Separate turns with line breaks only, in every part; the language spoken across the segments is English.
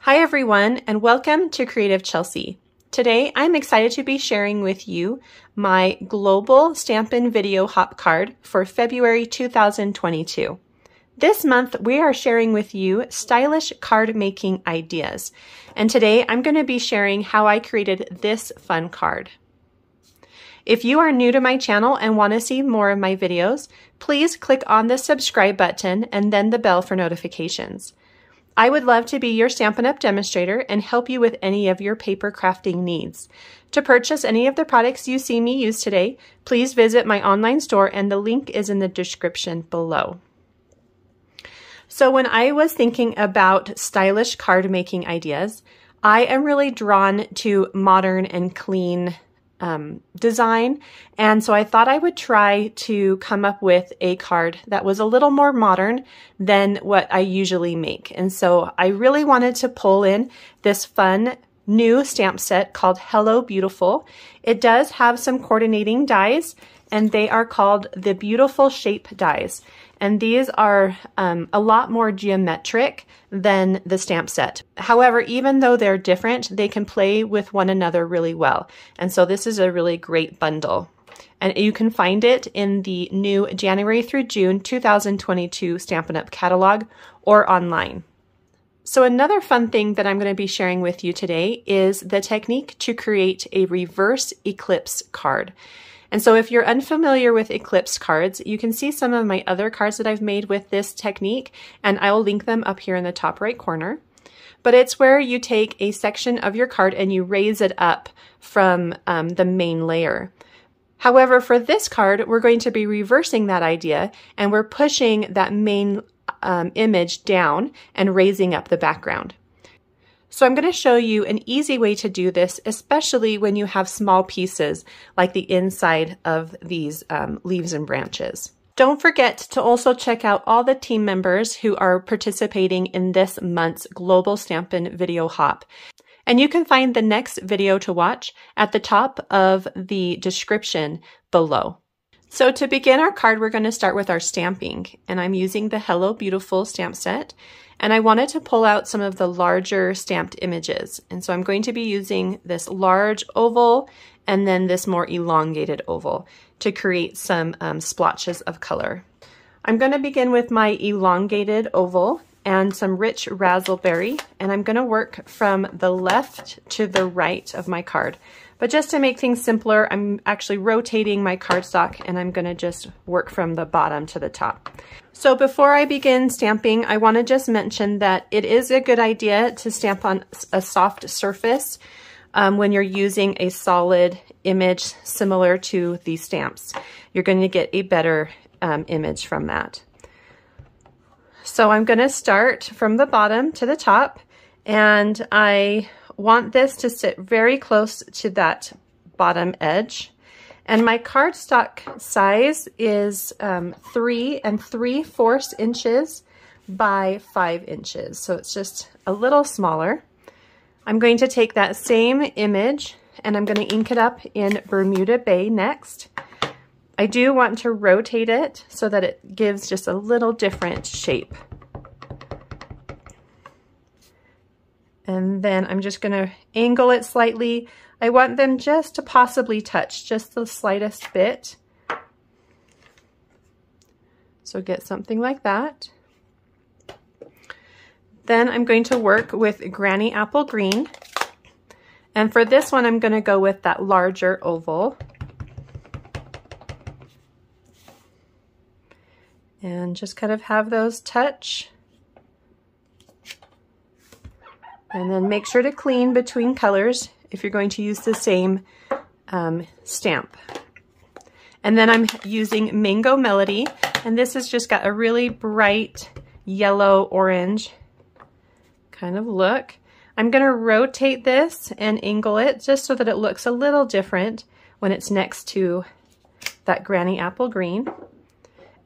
Hi everyone, and welcome to Creative Chelsea. Today I'm excited to be sharing with you my Global Stampin Video Hop card for February 2022. This month we are sharing with you stylish card making ideas, and today I'm going to be sharing how I created this fun card. If you are new to my channel and want to see more of my videos, please click on the subscribe button and then the bell for notifications. I would love to be your Stampin' Up! Demonstrator and help you with any of your paper crafting needs. To purchase any of the products you see me use today, please visit my online store and the link is in the description below. So when I was thinking about stylish card making ideas, I am really drawn to modern and clean design, and so I thought I would try to come up with a card that was a little more modern than what I usually make. And so I really wanted to pull in this fun new stamp set called Hello Beautiful. It does have some coordinating dies, and they are called the Beautiful Shape dies. And these are a lot more geometric than the stamp set. However, even though they're different, they can play with one another really well. And so this is a really great bundle. And you can find it in the new January through June 2022 Stampin' Up! Catalog or online. So another fun thing that I'm going to be sharing with you today is the technique to create a reverse eclipse card. And so if you're unfamiliar with Eclipse cards, you can see some of my other cards that I've made with this technique, and I'll link them up here in the top right corner. But it's where you take a section of your card and you raise it up from the main layer. However, for this card, we're going to be reversing that idea, and we're pushing that main image down and raising up the background. So I'm going to show you an easy way to do this, especially when you have small pieces like the inside of these leaves and branches. Don't forget to also check out all the team members who are participating in this month's Global Stampin Video Hop. And you can find the next video to watch at the top of the description below. So to begin our card, we're going to start with our stamping, and I'm using the Hello Beautiful stamp set. And I wanted to pull out some of the larger stamped images. And so I'm going to be using this large oval and then this more elongated oval to create some splotches of color. I'm going to begin with my elongated oval and some rich raspberry, and I'm going to work from the left to the right of my card. But just to make things simpler, I'm actually rotating my cardstock, and I'm going to just work from the bottom to the top. So before I begin stamping, I want to just mention that it is a good idea to stamp on a soft surface when you're using a solid image similar to these stamps. You're going to get a better image from that. So I'm going to start from the bottom to the top, and I want this to sit very close to that bottom edge. And my cardstock size is 3 3/4 inches by 5 inches. So it's just a little smaller. I'm going to take that same image and I'm going to ink it up in Bermuda Bay next. I do want to rotate it so that it gives just a little different shape. And then I'm just going to angle it slightly. I want them just to possibly touch, just the slightest bit. So get something like that. Then I'm going to work with Granny Apple Green. And for this one, I'm going to go with that larger oval. And just kind of have those touch. And then make sure to clean between colors if you're going to use the same stamp. And then I'm using Mango Melody, and this has just got a really bright yellow orange kind of look. I'm going to rotate this and angle it just so that it looks a little different when it's next to that Granny Apple Green.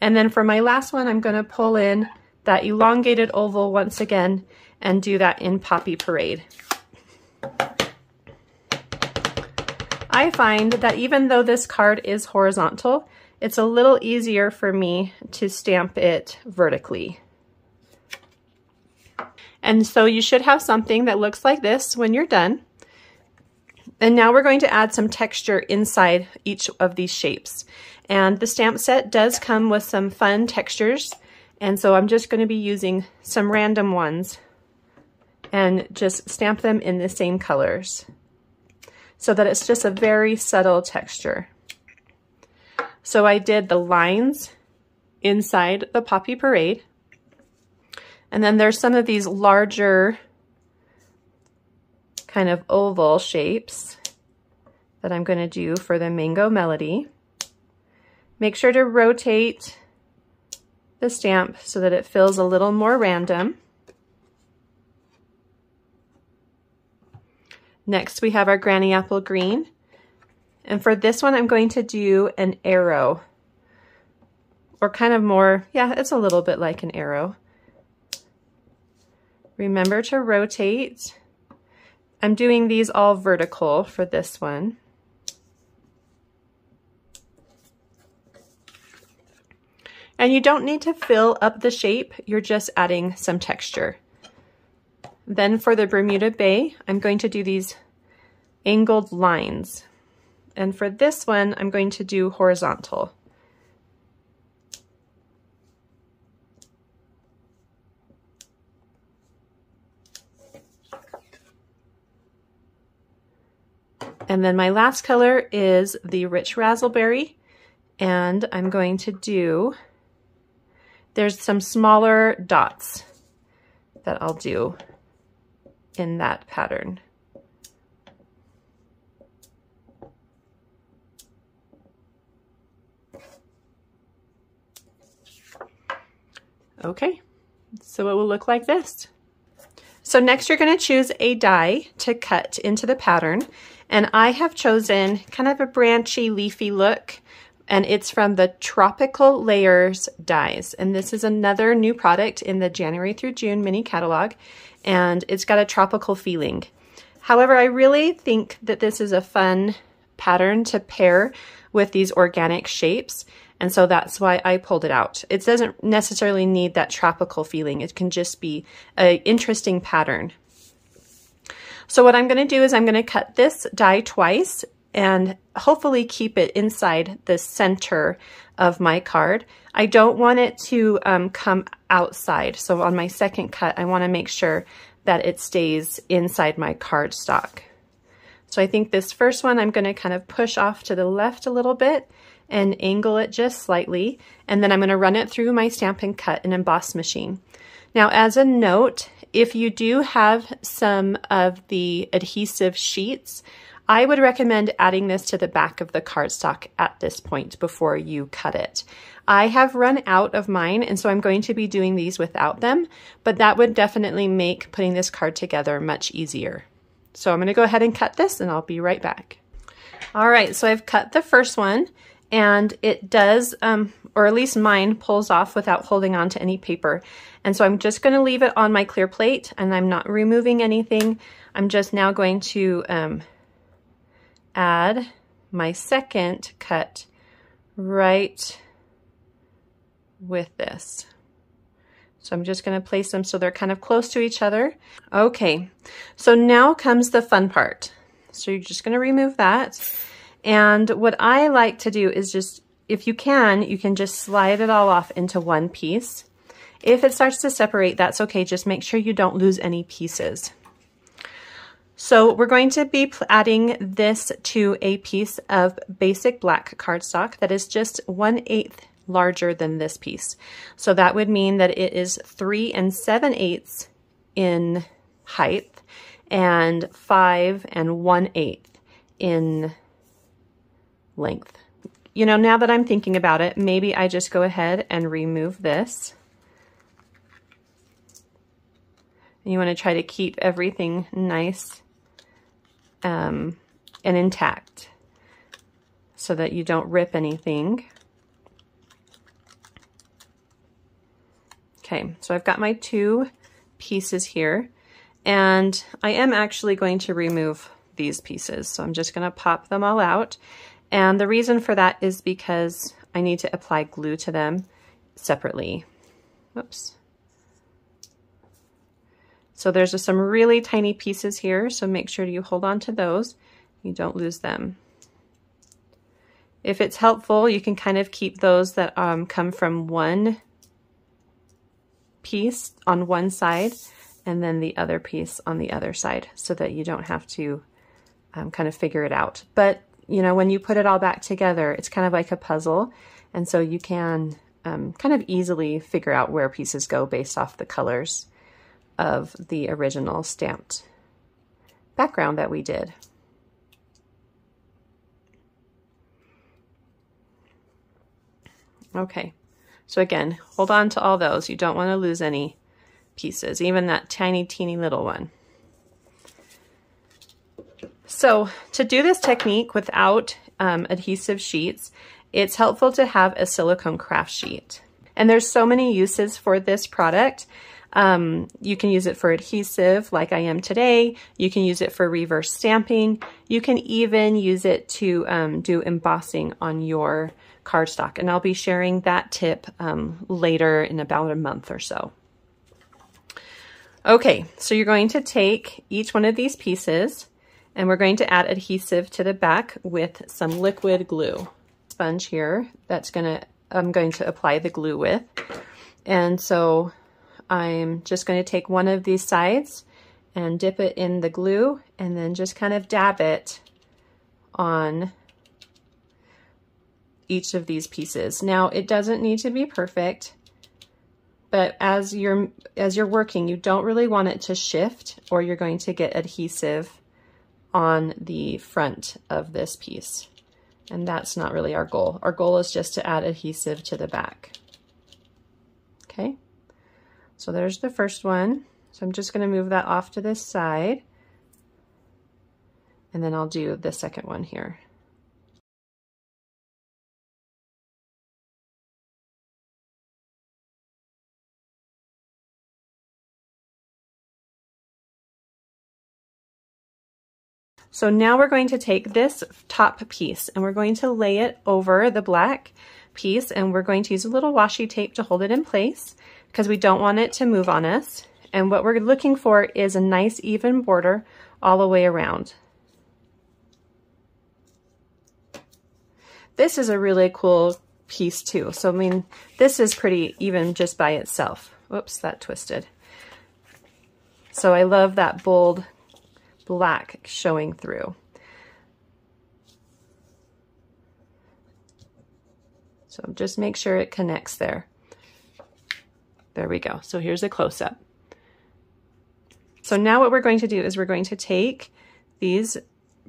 And then for my last one, I'm going to pull in that elongated oval once again and do that in Poppy Parade. I find that even though this card is horizontal, it's a little easier for me to stamp it vertically. And so you should have something that looks like this when you're done. And now we're going to add some texture inside each of these shapes. And the stamp set does come with some fun textures. And so I'm just going to be using some random ones and just stamp them in the same colors so that it's just a very subtle texture. So I did the lines inside the Poppy Parade. And then there's some of these larger kind of oval shapes that I'm going to do for the Mango Melody. Make sure to rotate the stamp so that it feels a little more random. Next we have our Granny Apple Green. And for this one I'm going to do an arrow. Or kind of more, yeah, it's a little bit like an arrow. Remember to rotate. I'm doing these all vertical for this one. And you don't need to fill up the shape, you're just adding some texture. Then for the Bermuda Bay, I'm going to do these angled lines. And for this one, I'm going to do horizontal. And then my last color is the Rich Razzleberry, and I'm going to do, there's some smaller dots that I'll do in that pattern. Okay, so it will look like this. So next you're going to choose a die to cut into the pattern. And I have chosen kind of a branchy, leafy look, and it's from the Tropical Layers dies. And this is another new product in the January through June mini catalog, and it's got a tropical feeling. However, I really think that this is a fun pattern to pair with these organic shapes, and so that's why I pulled it out. It doesn't necessarily need that tropical feeling. It can just be an interesting pattern. So what I'm going to do is I'm going to cut this die twice and hopefully keep it inside the center of my card. I don't want it to come outside. So on my second cut, I want to make sure that it stays inside my cardstock. So I think this first one, I'm going to kind of push off to the left a little bit and angle it just slightly. And then I'm going to run it through my Stampin' Cut and Emboss machine. Now, as a note, if you do have some of the adhesive sheets, I would recommend adding this to the back of the cardstock at this point before you cut it. I have run out of mine, and so I'm going to be doing these without them, but that would definitely make putting this card together much easier. So I'm going to go ahead and cut this, and I'll be right back. All right, so I've cut the first one, and it does, or at least mine, pulls off without holding on to any paper. And so I'm just going to leave it on my clear plate, and I'm not removing anything. I'm just now going to add my second cut right with this. So I'm just going to place them so they're kind of close to each other. Okay, so now comes the fun part. So you're just going to remove that. And what I like to do is just, if you can just slide it all off into one piece. If it starts to separate, that's okay. Just make sure you don't lose any pieces. So we're going to be adding this to a piece of basic black cardstock that is just 1/8 larger than this piece. So that would mean that it is 3 7/8 in height and 5 1/8 in length. You know, now that I'm thinking about it, maybe I just go ahead and remove this. You want to try to keep everything nice and intact so that you don't rip anything. Okay, so I've got my 2 pieces here, and I am actually going to remove these pieces. So I'm just going to pop them all out. And the reason for that is because I need to apply glue to them separately. Whoops. So there's just some really tiny pieces here, so make sure you hold on to those. You don't lose them. If it's helpful, you can kind of keep those that come from one piece on one side and then the other piece on the other side so that you don't have to kind of figure it out. But you know, when you put it all back together, it's kind of like a puzzle, and so you can kind of easily figure out where pieces go based off the colors of the original stamped background that we did. Okay, so again, hold on to all those. You don't want to lose any pieces, even that tiny, teeny little one. So to do this technique without adhesive sheets, it's helpful to have a silicone craft sheet. And there's so many uses for this product. You can use it for adhesive like I am today. You can use it for reverse stamping. You can even use it to do embossing on your cardstock. And I'll be sharing that tip later in about a month or so. Okay, so you're going to take each one of these pieces and we're going to add adhesive to the back with some liquid glue. Sponge here I'm going to apply the glue with. And so I'm just going to take one of these sides and dip it in the glue and then just kind of dab it on each of these pieces. Now it doesn't need to be perfect, but as you're working, you don't really want it to shift or you're going to get adhesive on the front of this piece. And that's not really our goal. Our goal is just to add adhesive to the back. Okay, so there's the first one. So I'm just going to move that off to this side. And then I'll do the second one here. So now we're going to take this top piece and we're going to lay it over the black piece, and we're going to use a little washi tape to hold it in place because we don't want it to move on us. And what we're looking for is a nice even border all the way around. This is a really cool piece too. So I mean, this is pretty even just by itself. Whoops, that twisted. So I love that bold black showing through. So just make sure it connects there. There we go. So here's a close-up. So now what we're going to do is we're going to take these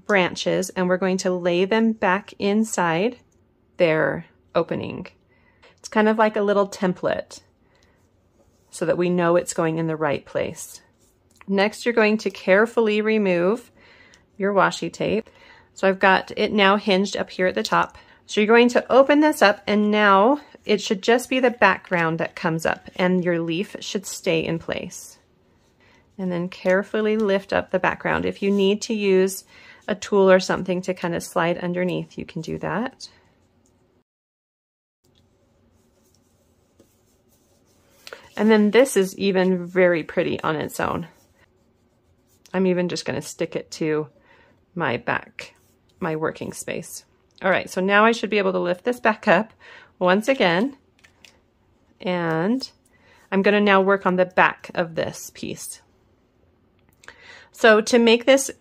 branches and we're going to lay them back inside their opening. It's kind of like a little template so that we know it's going in the right place. Next, you're going to carefully remove your washi tape. So I've got it now hinged up here at the top. So you're going to open this up, and now it should just be the background that comes up and your leaf should stay in place. And then carefully lift up the background. If you need to use a tool or something to kind of slide underneath, you can do that. And then this is even very pretty on its own. I'm even just going to stick it to my back, my working space. All right, so now I should be able to lift this back up once again. And I'm going to now work on the back of this piece. So to make this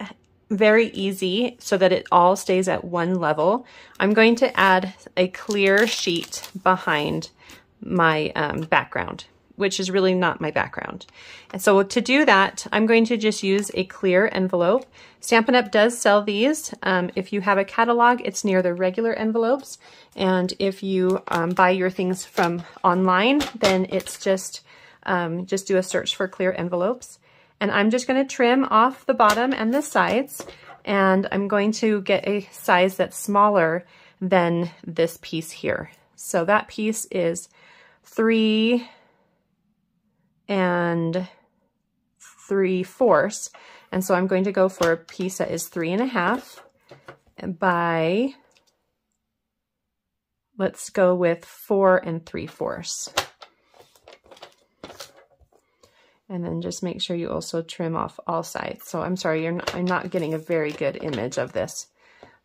very easy so that it all stays at one level, I'm going to add a clear sheet behind my background, which is really not my background. And so to do that, I'm going to just use a clear envelope. Stampin' Up! Does sell these. If you have a catalog, it's near the regular envelopes. And if you buy your things from online, then it's just do a search for clear envelopes. And I'm just going to trim off the bottom and the sides. And I'm going to get a size that's smaller than this piece here. So that piece is 3 3/4, and so I'm going to go for a piece that is 3 1/2 by, let's go with 4 3/4. And then just make sure you also trim off all sides. So I'm sorry, I'm not getting a very good image of this,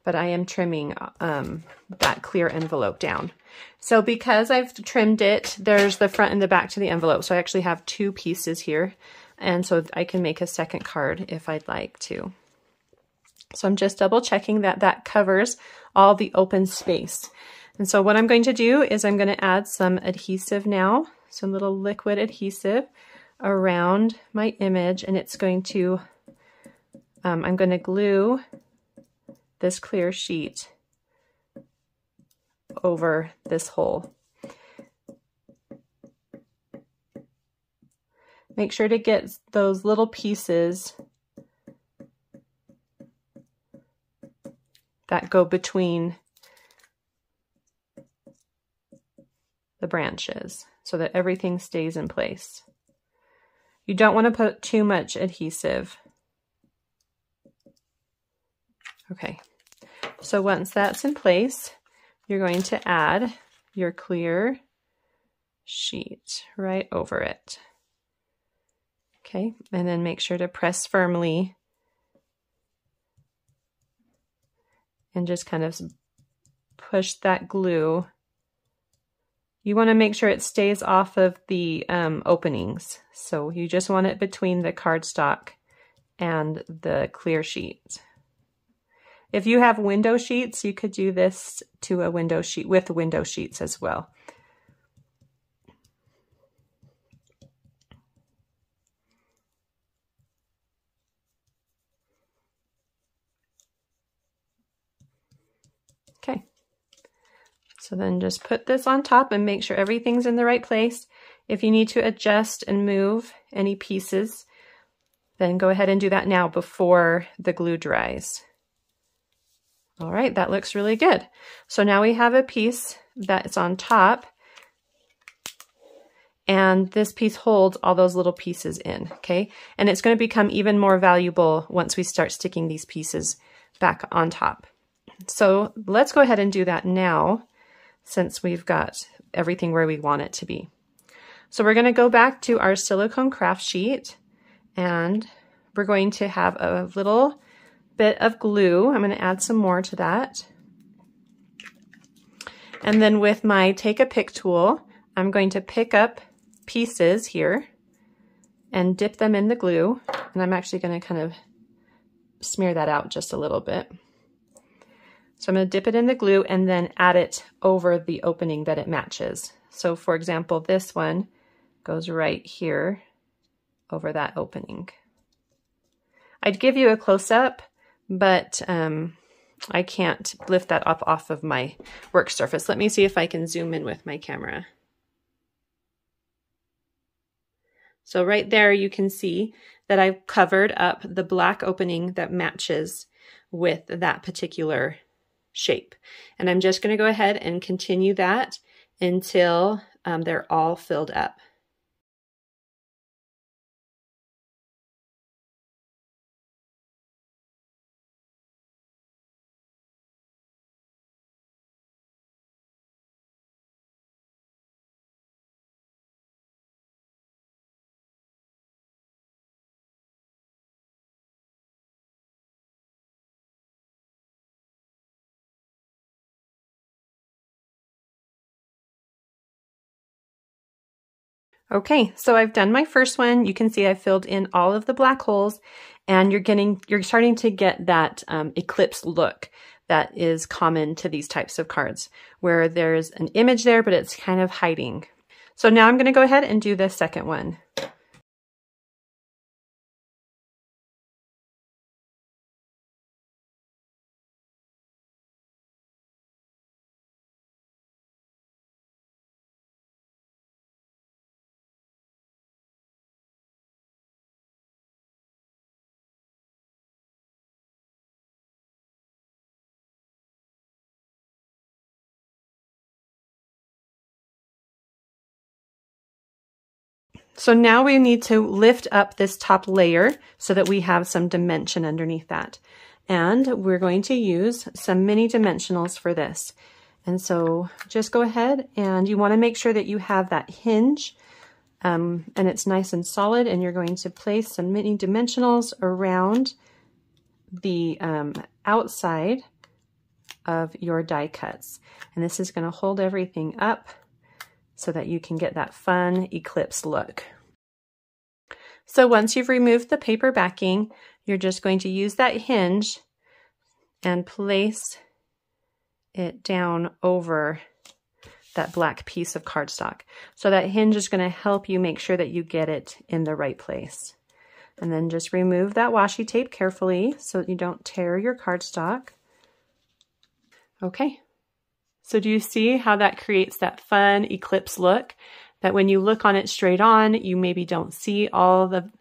but I am trimming that clear envelope down. So because I've trimmed it, there's the front and the back to the envelope. So I actually have 2 pieces here. And so I can make a second card if I'd like to. So I'm just double checking that that covers all the open space. And so what I'm going to do is I'm going to add some adhesive now, some little liquid adhesive around my image, and it's going to, I'm going to glue this clear sheet over this hole. Make sure to get those little pieces that go between the branches so that everything stays in place. You don't want to put too much adhesive. Okay, so once that's in place, you're going to add your clear sheet right over it. Okay, and then make sure to press firmly and just kind of push that glue. You want to make sure it stays off of the openings. So you just want it between the cardstock and the clear sheet. If you have window sheets, you could do this to a window sheet with window sheets as well. Okay. So then just put this on top and make sure everything's in the right place. If you need to adjust and move any pieces, then go ahead and do that now before the glue dries. All right, that looks really good. So now we have a piece that's on top, and this piece holds all those little pieces in, okay? And it's going to become even more valuable once we start sticking these pieces back on top. So let's go ahead and do that now, since we've got everything where we want it to be. So we're going to go back to our silicone craft sheet, and we're going to have a little bit of glue. I'm going to add some more to that. And then with my take a pick tool, I'm going to pick up pieces here and dip them in the glue. And I'm actually going to kind of smear that out just a little bit. So I'm going to dip it in the glue and then add it over the opening that it matches. So for example, this one goes right here over that opening. I'd give you a close-up, but I can't lift that up off of my work surface. Let me see if I can zoom in with my camera. So right there you can see that I've covered up the black opening that matches with that particular shape. And I'm just going to go ahead and continue that until they're all filled up. Okay, so I've done my first one. You can see I filled in all of the black holes, and you're starting to get that eclipse look that is common to these types of cards, where there's an image there, but it's kind of hiding. So now I'm going to go ahead and do the second one. So now we need to lift up this top layer so that we have some dimension underneath that. And we're going to use some mini dimensionals for this. And so just go ahead, and you want to make sure that you have that hinge and it's nice and solid, and you're going to place some mini dimensionals around the outside of your die cuts. And this is going to hold everything up so that you can get that fun eclipse look. So once you've removed the paper backing, you're just going to use that hinge and place it down over that black piece of cardstock. So that hinge is going to help you make sure that you get it in the right place. And then just remove that washi tape carefully so that you don't tear your cardstock. Okay, so do you see how that creates that fun eclipse look? That when you look on it straight on, you maybe don't see all the,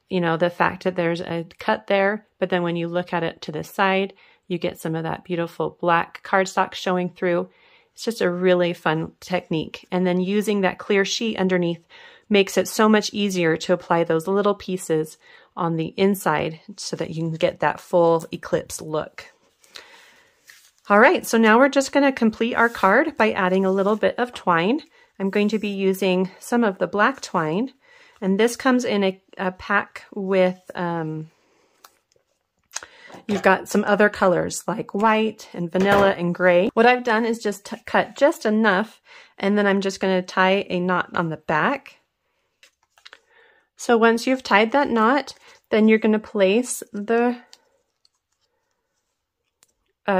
the fact that there's a cut there, but then when you look at it to the side, you get some of that beautiful black cardstock showing through. It's just a really fun technique. And then using that clear sheet underneath makes it so much easier to apply those little pieces on the inside so that you can get that full eclipse look. All right, so now we're just going to complete our card by adding a little bit of twine. I'm going to be using some of the black twine, and this comes in a pack with, you've got some other colors like white and vanilla and gray. What I've done is just cut just enough, and then I'm just going to tie a knot on the back. So once you've tied that knot, then you're going to place the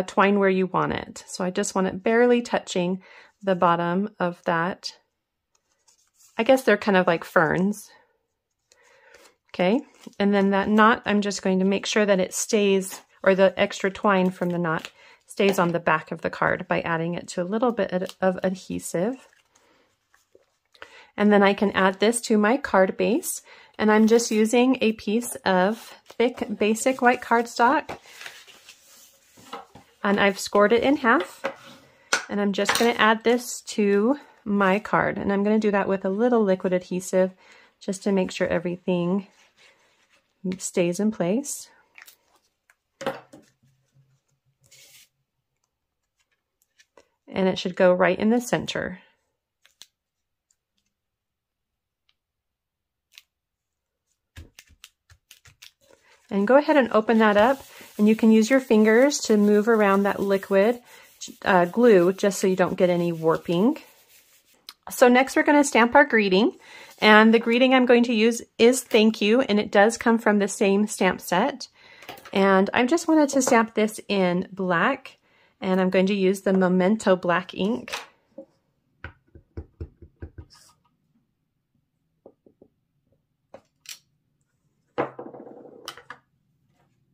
twine where you want it. So I just want it barely touching the bottom of that. I guess they're kind of like ferns. Okay, and then that knot, I'm just going to make sure that it stays, or the extra twine from the knot stays on the back of the card by adding it to a little bit of adhesive. And then I can add this to my card base, and I'm just using a piece of thick basic white cardstock, and I've scored it in half, and I'm just going to add this to my card, and I'm going to do that with a little liquid adhesive just to make sure everything stays in place. And it should go right in the center. And go ahead and open that up, and you can use your fingers to move around that liquid glue just so you don't get any warping. So next we're going to stamp our greeting, and the greeting I'm going to use is thank you, and it does come from the same stamp set. And I just wanted to stamp this in black, and I'm going to use the Memento black ink.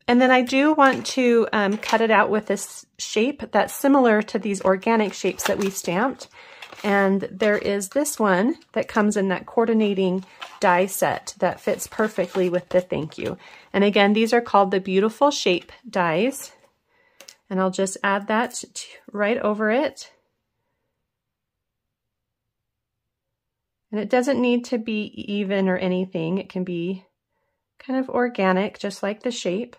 And then I do want to cut it out with this shape that's similar to these organic shapes that we stamped. And there is this one that comes in that coordinating die set that fits perfectly with the thank you. And again, these are called the Beautiful Shape dies. And I'll just add that right over it. And it doesn't need to be even or anything. It can be kind of organic, just like the shape.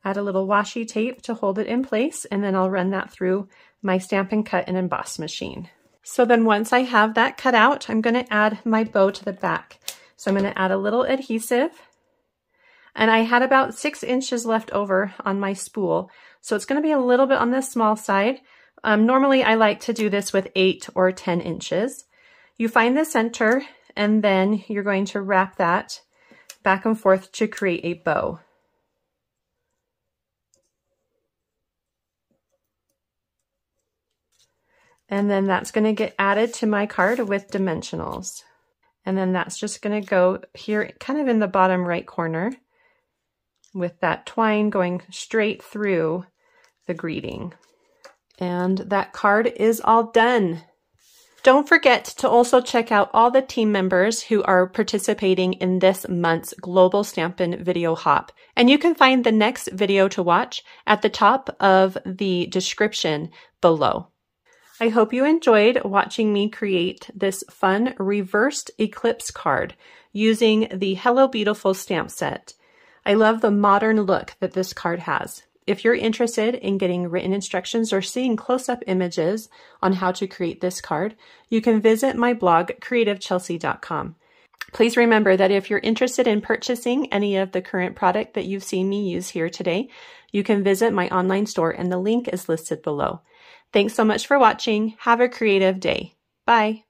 Add a little washi tape to hold it in place, and then I'll run that through my Stampin' Cut and Emboss machine. So then once I have that cut out, I'm going to add my bow to the back. So I'm going to add a little adhesive, and I had about 6 inches left over on my spool. So it's going to be a little bit on the small side. Normally I like to do this with 8 or 10 inches. You find the center, and then you're going to wrap that back and forth to create a bow. And then that's going to get added to my card with dimensionals. And then that's just going to go here kind of in the bottom right corner with that twine going straight through the greeting. And that card is all done. Don't forget to also check out all the team members who are participating in this month's Global Stampin' Video Hop. And you can find the next video to watch at the top of the description below. I hope you enjoyed watching me create this fun reversed eclipse card using the Hello Beautiful stamp set. I love the modern look that this card has. If you're interested in getting written instructions or seeing close-up images on how to create this card, you can visit my blog, creativechelsea.com. Please remember that if you're interested in purchasing any of the current product that you've seen me use here today, you can visit my online store and the link is listed below. Thanks so much for watching. Have a creative day. Bye.